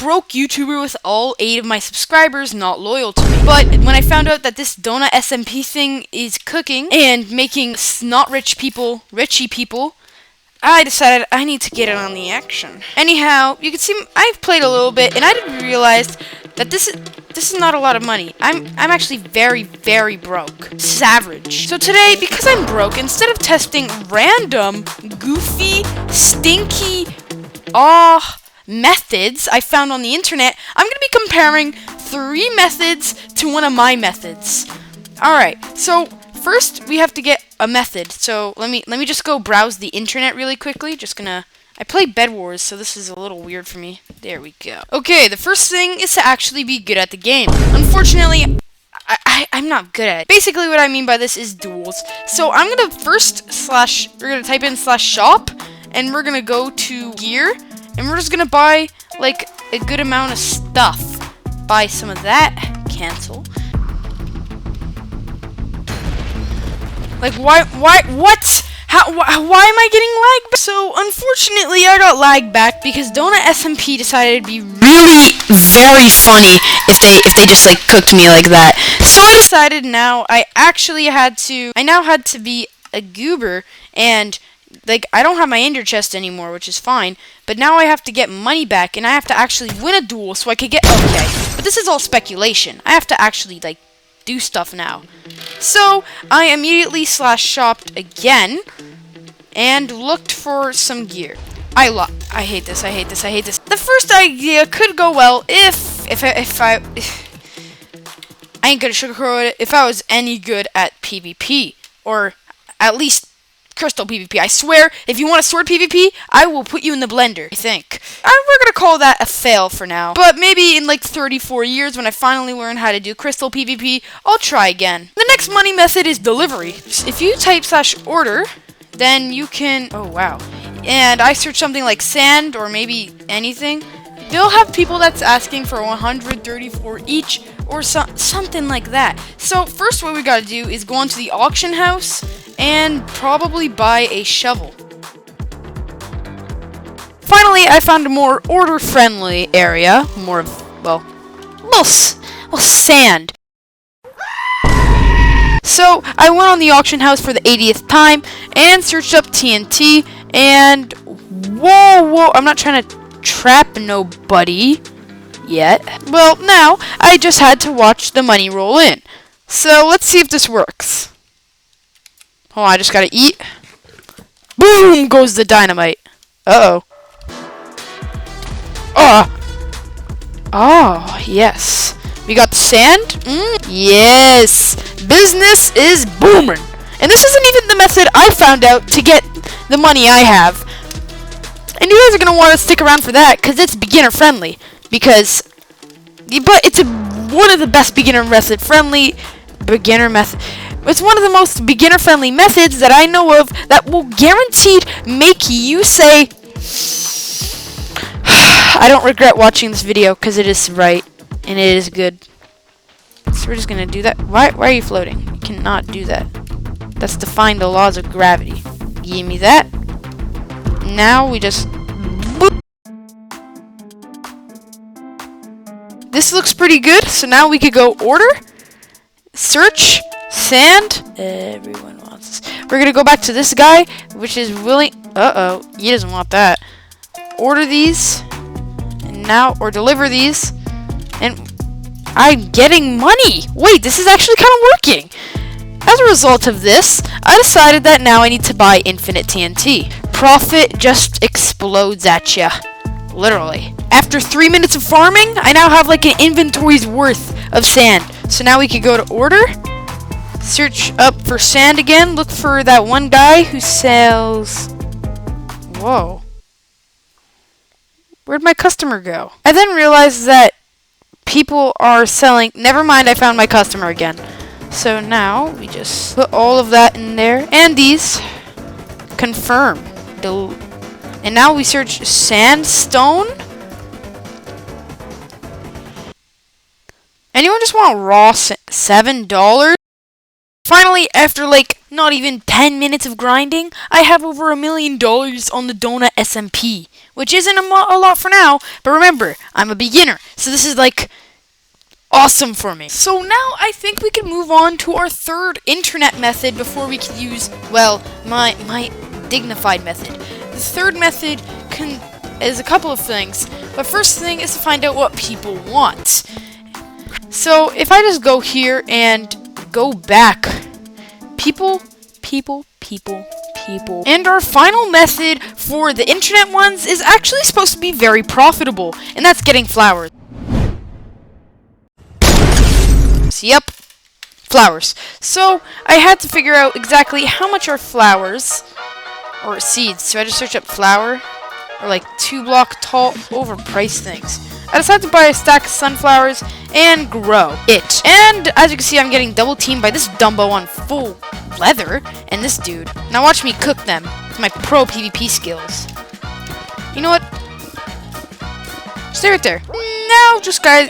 broke YouTuber with all 8 of my subscribers not loyal to me. But when I found out that this donut SMP thing is cooking and making not rich people richy people, I decided I need to get in on the action. Anyhow, you can see I've played a little bit, and I didn't realize that this is not a lot of money. I'm actually very, very broke. Savage. So today, because I'm broke, instead of testing random, goofy, stinky, methods I found on the internet, I'm gonna be comparing 3 methods to one of my methods. Alright, so first we have to get a method. So let me just go browse the internet really quickly. I play Bed Wars, so this is a little weird for me. There we go. Okay, the first thing is to actually be good at the game. Unfortunately, I'm not good at it. Basically, what I mean by this is duels. So I'm gonna we're gonna type in /shop, and we're gonna go to gear, and we're just gonna buy like a good amount of stuff. Buy some of that. Cancel. Like what? Why am I getting lag back? So, unfortunately, I got lag back because Donut SMP decided to be really very funny if they just, like, cooked me like that. So I decided now I now had to be a goober, and, like, I don't have my ender chest anymore, which is fine, but now I have to get money back, and I have to actually win a duel so I could get, okay, but this is all speculation. I have to actually, like, do stuff now. So I immediately /shopped again and looked for some gear. I hate this. The first idea could go well if I ain't gonna sugarcoat it, if I was any good at PvP, or at least crystal PvP. I swear, if you want a sword PvP, I will put you in the blender, I think. We're gonna call that a fail for now. But maybe in like 34 years, when I finally learn how to do crystal PvP, I'll try again. The next money method is delivery. If you type /order, then you can, oh wow. And I search something like sand, or maybe anything. They'll have people that's asking for 134 each, or something like that. So first what we gotta do is go onto the auction house and probably buy a shovel. Finally, I found a more order-friendly area, more of, well, sand. So I went on the auction house for the 80th time and searched up TNT, and whoa, I'm not trying to trap nobody yet. Well, now I just had to watch the money roll in. So let's see if this works. Hold on, I just gotta eat. Boom goes the dynamite. Uh-oh. Oh, yes. We got the sand. Yes. Business is booming. And this isn't even the method I found out to get the money I have. And you guys are going to want to stick around for that, because it's beginner friendly. But it's one of the best beginner method. It's one of the most beginner friendly methods that I know of that will guaranteed make you say, I don't regret watching this video, because it is right, and it is good. So we're just going to do that. Why are you floating? You cannot do that. That's defying the laws of gravity. Give me that. Now we just... boop. This looks pretty good, so now we could go order, search, sand. Everyone wants this. We're going to go back to this guy, which is willing... Uh-oh, he doesn't want that. Order these, and now, or deliver these, and I'm getting money. Wait, this is actually kind of working. As a result of this, I decided that now I need to buy infinite TNT. Profit just explodes at ya. Literally. After 3 minutes of farming, I now have like an inventory's worth of sand. So now we can go to order, search up for sand again, look for that one guy who sells... Whoa. Where'd my customer go? I then realized that people are selling... Never mind, I found my customer again. So now we just put all of that in there. And these. Confirm. And now we search sandstone. Anyone just want raw $7? Finally, after like not even 10 minutes of grinding, I have over $1 million on the donut SMP, which isn't a lot for now, but remember, I'm a beginner, so this is like awesome for me. So now I think we can move on to our third internet method before we can use, well, my dignified method. The third method is a couple of things, but first thing is to find out what people want. So if I just go here and go back, people. And our final method for the internet ones is actually supposed to be very profitable, and that's getting flowers. Yep, flowers. So I had to figure out exactly how much are flowers or seeds. So I just search up flower or like 2-block tall overpriced things. I decided to buy a stack of sunflowers and grow it. And as you can see, I'm getting double teamed by this Dumbo on full leather and this dude. Now watch me cook them with my pro PvP skills. You know what? Stay right there. Now,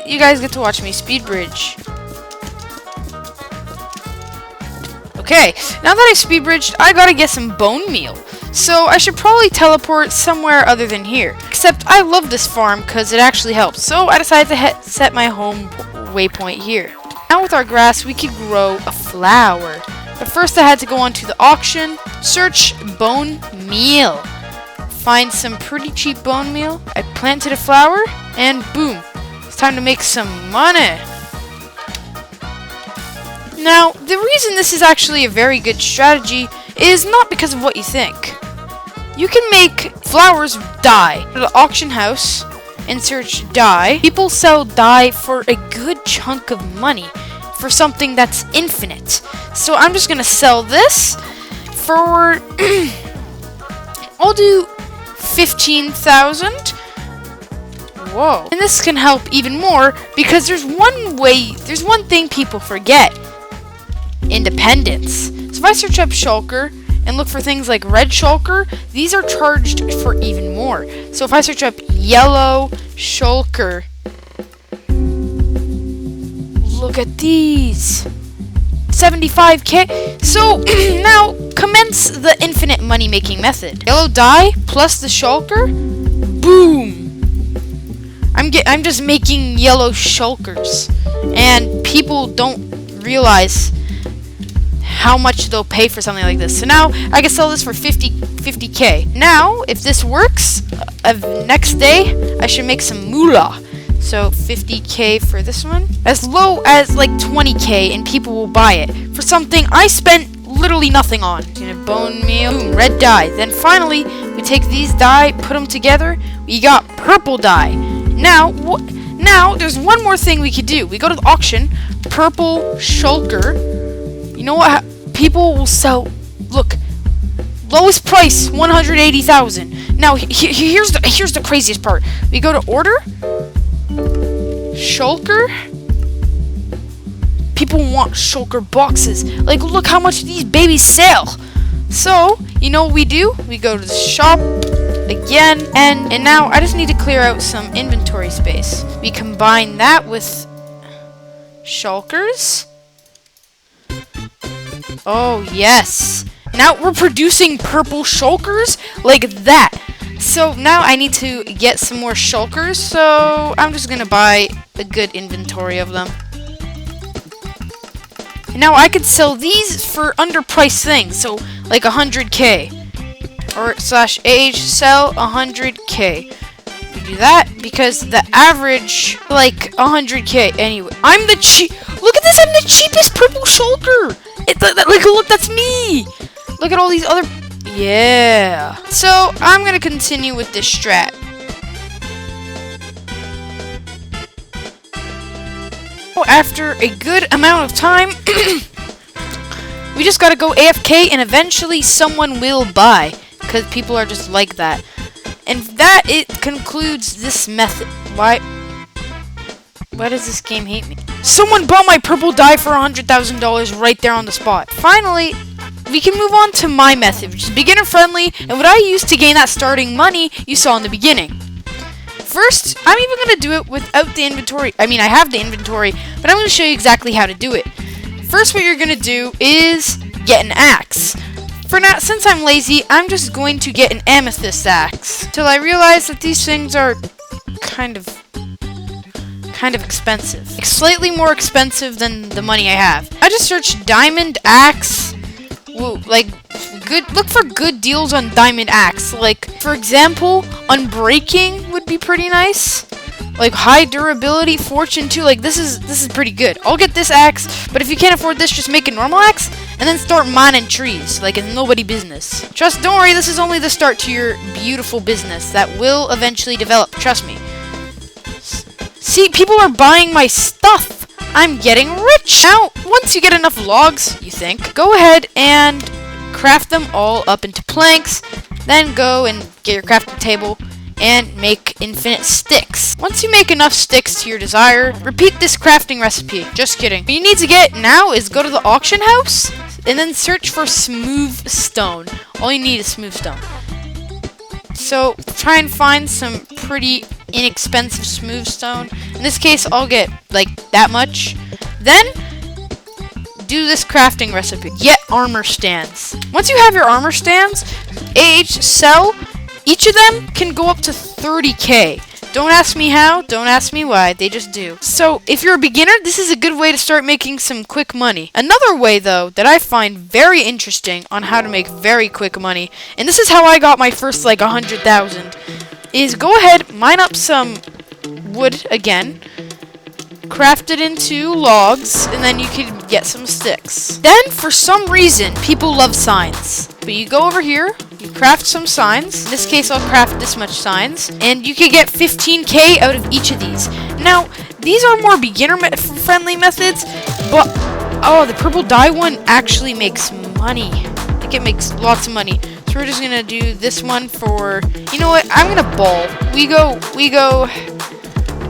you guys get to watch me speed bridge. Okay, now that I speed bridged, I gotta get some bone meal. So I should probably teleport somewhere other than here. Except I love this farm because it actually helps. So I decided to set my home waypoint here. Now with our grass, we could grow a flower. But first I had to go onto the auction, search bone meal. Find some pretty cheap bone meal. I planted a flower, and boom. It's time to make some money. Now, the reason this is actually a very good strategy is not because of what you think. You can make flowers dye. Go to the auction house and search dye. People sell dye for a good chunk of money for something that's infinite. So I'm just gonna sell this for I'll do 15,000. Whoa. And this can help even more because there's one thing people forget. Independence. So if I search up shulker and look for things like red shulker, these are charged for even more. So if I search up yellow shulker, look at these. 75k. So now commence the infinite money making method. Yellow dye plus the shulker, boom. I'm just making yellow shulkers, and people don't realize how much they'll pay for something like this. So now I can sell this for 50k. Now, if this works, next day I should make some moolah. So 50k for this one, as low as like 20k, and people will buy it for something I spent literally nothing on. Bone meal, boom, red dye. Then finally, we take these dye, put them together. We got purple dye. Now there's one more thing we could do. We go to the auction, purple shulker. You know what? People will sell. Look, lowest price 180,000. Now here's the craziest part. We go to order shulker. People want shulker boxes. Like, look how much these babies sell. So you know what we do? We go to the shop again, and now I just need to clear out some inventory space. We combine that with shulkers. Oh, yes. Now we're producing purple shulkers like that. So now I need to get some more shulkers, so I'm just going to buy a good inventory of them. And now I could sell these for underpriced things, so like 100k. Or /age, sell 100k. We do that because the average, like 100k. Anyway, I'm the look at this, I'm the cheapest purple shulker. Like, look, that's me. Look at all these other. Yeah. So I'm gonna continue with this strat. After a good amount of time, we just gotta go AFK, and eventually someone will buy, because people are just like that. And that it concludes this method. Why does this game hate me? Someone bought my purple dye for $100,000 right there on the spot. Finally, we can move on to my method, which is beginner friendly, and what I use to gain that starting money you saw in the beginning. First, I'm even going to do it without the inventory. I mean, I have the inventory, but I'm going to show you exactly how to do it. First, what you're gonna do is get an axe. For now, since I'm lazy, I'm just going to get an amethyst axe till I realize that these things are kind of expensive. Slightly more expensive than the money I have. I just searched diamond axe. Whoa, like look for good deals on diamond axe. Like, for example, unbreaking would be pretty nice. Like high durability, fortune 2. Like this is pretty good. I'll get this axe, but if you can't afford this, just make a normal axe and then start mining trees like it's nobody business. Don't worry, this is only the start to your beautiful business that will eventually develop. Trust me. See, people are buying my stuff. I'm getting rich. Now, once you get enough logs, you think, go ahead and craft them all up into planks. Then go and get your crafting table and make infinite sticks. Once you make enough sticks to your desire, repeat this crafting recipe. Just kidding. What you need to get now is go to the auction house and then search for smooth stone. All you need is smooth stone. So try and find some pretty inexpensive smooth stone. In this case, I'll get like that much. Then do this crafting recipe. Get armor stands. Once you have your armor stands, sell. Each of them can go up to 30k. Don't ask me how, don't ask me why, they just do. So, if you're a beginner, this is a good way to start making some quick money. Another way, though, that I find very interesting on how to make very quick money, and this is how I got my first, like, 100,000, is go ahead, mine up some wood again, craft it into logs, and then you can get some sticks. Then, for some reason, people love signs. But you go over here, you craft some signs. In this case, I'll craft this much signs. And you can get 15k out of each of these. Now, these are more beginner-friendly methods, but, oh, the purple dye one actually makes money. I think it makes lots of money. So we're just gonna do this one for, you know what, I'm gonna ball. We go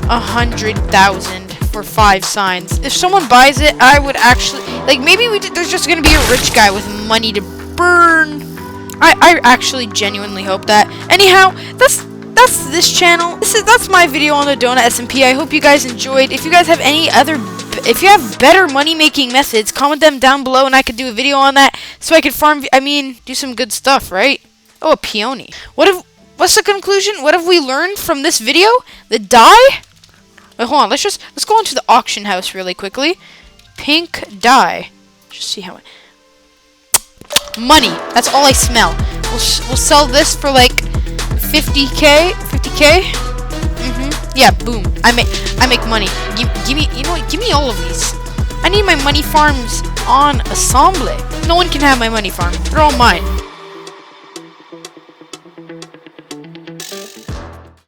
100,000 for 5 signs. If someone buys it, I would actually, like, maybe there's just gonna be a rich guy with money to burn. I actually genuinely hope that. Anyhow, that's this channel. That's my video on the donut SMP. I hope you guys enjoyed. If you guys have if you have better money making methods, comment them down below and I could do a video on that so I could do some good stuff, right? Oh, a peony. What's the conclusion? What have we learned from this video? The dye? Wait, hold on. Let's go into the auction house really quickly. Pink dye. Just see how it. Money. That's all I smell. We'll sell this for like 50k. 50k. Yeah. Boom. I make money. Give me. You know what? Give me all of these. I need my money farms on assembly. No one can have my money farm. They're all mine.